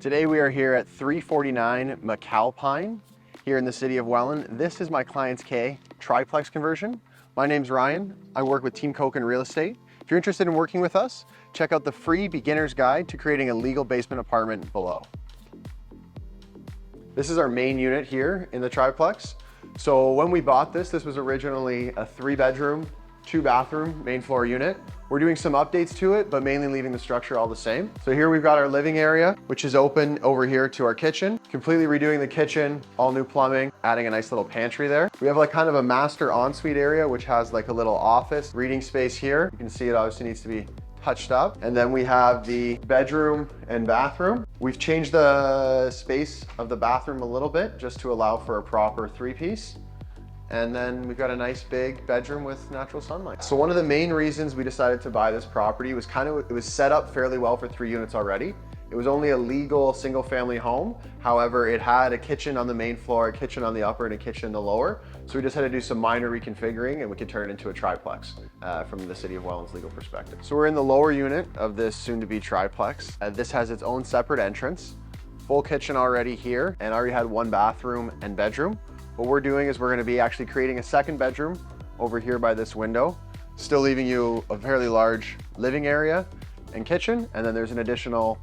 Today we are here at 349 McAlpine here in the city of Welland. This is my client's triplex conversion. My name's Ryan. I work with Team Koukun Real Estate. If you're interested in working with us, check out the free beginner's guide to creating a legal basement apartment below. This is our main unit here in the triplex. So when we bought this was originally a 3-bedroom, 2-bathroom main floor unit. We're doing some updates to it, but mainly leaving the structure all the same. So here we've got our living area, which is open over here to our kitchen. Completely redoing the kitchen, all new plumbing, adding a nice little pantry there. We have like kind of a master ensuite area, which has like a little office, reading space here. You can see it obviously needs to be touched up. And then we have the bedroom and bathroom. We've changed the space of the bathroom a little bit just to allow for a proper 3-piece. And then we've got a nice big bedroom with natural sunlight. So one of the main reasons we decided to buy this property was it was set up fairly well for 3 units already. It was only a legal single family home. However, it had a kitchen on the main floor, a kitchen on the upper and a kitchen on the lower. So we just had to do some minor reconfiguring and we could turn it into a triplex from the city of Welland's legal perspective. So we're in the lower unit of this soon to be triplex. This has its own separate entrance, full kitchen already here, and already had 1 bathroom and bedroom. What we're doing is we're going to be actually creating a 2nd bedroom over here by this window, still leaving you a fairly large living area and kitchen, and then there's an additional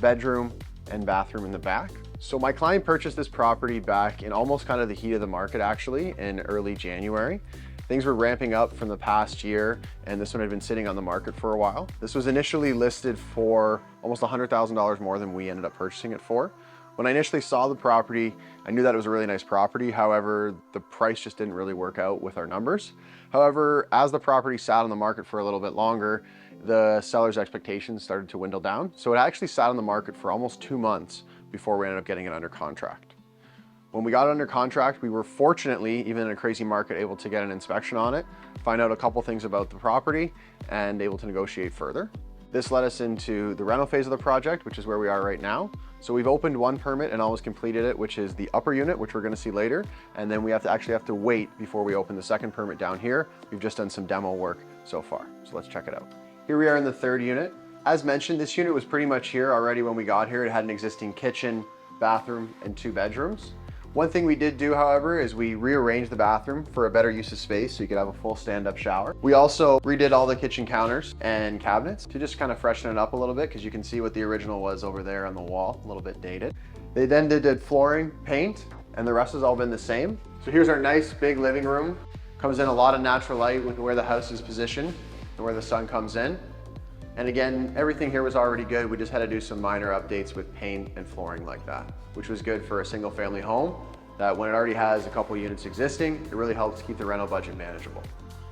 bedroom and bathroom in the back. So my client purchased this property back in almost kind of the heat of the market actually in early January. Things were ramping up from the past year and this one had been sitting on the market for a while. This was initially listed for almost $100,000 more than we ended up purchasing it for. When I initially saw the property, I knew that it was a really nice property. However, the price just didn't really work out with our numbers. However, as the property sat on the market for a little bit longer, the seller's expectations started to dwindle down. So it actually sat on the market for almost 2 months before we ended up getting it under contract. When we got it under contract, we were fortunately, even in a crazy market, able to get an inspection on it, find out a couple things about the property, and able to negotiate further. This led us into the rental phase of the project, which is where we are right now. So we've opened 1 permit and almost completed it, which is the upper unit, which we're going to see later. And then we have to wait before we open the 2nd permit down here. We've just done some demo work so far. So let's check it out. Here we are in the 3rd unit. As mentioned, this unit was pretty much here already when we got here. It had an existing kitchen, bathroom, and 2 bedrooms. One thing we did do, however, is we rearranged the bathroom for a better use of space so you could have a full stand-up shower. We also redid all the kitchen counters and cabinets to just kind of freshen it up a little bit because you can see what the original was over there on the wall, a little bit dated. They then did flooring, paint, and the rest has all been the same. So here's our nice big living room. Comes in a lot of natural light with where the house is positioned and where the sun comes in. And again, everything here was already good. We just had to do some minor updates with paint and flooring like that, which was good for a single family home that when it already has a couple units existing, it really helps keep the rental budget manageable.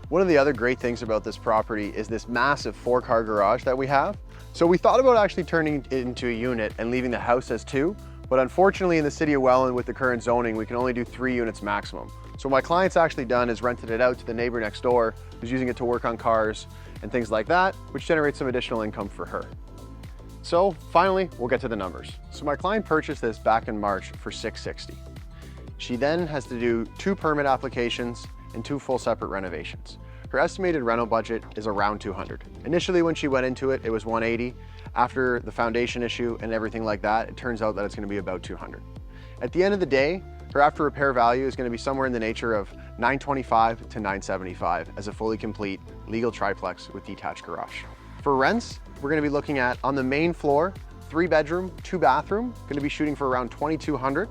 One of the other great things about this property is this massive 4-car garage that we have. So we thought about actually turning it into a unit and leaving the house as 2, but unfortunately in the city of Welland with the current zoning, we can only do 3 units maximum. So what my client's actually done is rented it out to the neighbor next door who's using it to work on cars and things like that, which generates some additional income for her. So finally, we'll get to the numbers. So my client purchased this back in March for $660. She then has to do 2 permit applications and 2 full separate renovations. Her estimated rental budget is around $200. Initially when she went into it, it was $180. After the foundation issue and everything like that, it turns out that it's gonna be about $200. At the end of the day, her after repair value is gonna be somewhere in the nature of $925 to $975 as a fully complete legal triplex with detached garage. For rents, we're gonna be looking at, on the main floor, 3-bedroom, 2-bathroom, gonna be shooting for around $2,200.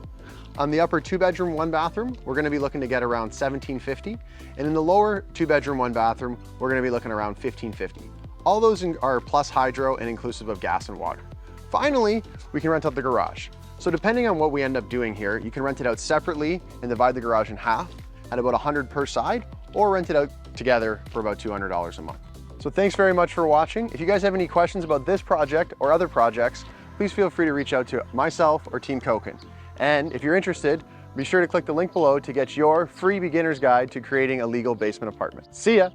On the upper 2-bedroom, 1-bathroom, we're gonna be looking to get around $1,750. And in the lower 2-bedroom, 1-bathroom, we're gonna be looking around $1,550. All those are plus hydro and inclusive of gas and water. Finally, we can rent out the garage. So depending on what we end up doing here, you can rent it out separately and divide the garage in half at about $100 per side, or rent it out together for about $200 a month. So thanks very much for watching. If you guys have any questions about this project or other projects, please feel free to reach out to myself or Team Koukun. And if you're interested, be sure to click the link below to get your free beginner's guide to creating a legal basement apartment. See ya!